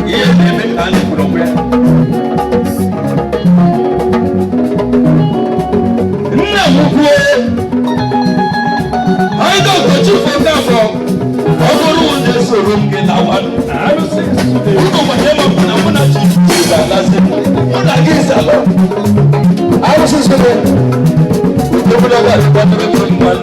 Ye neme kani kulongwe. Nna mukwe. I don't go to for that from. Ogoro wonde soromge na wanu. I will say today. Uno mahema kuna muna chiza lazima. Muna giza lo. I will say today. Uno muna gari kwa nebe kwa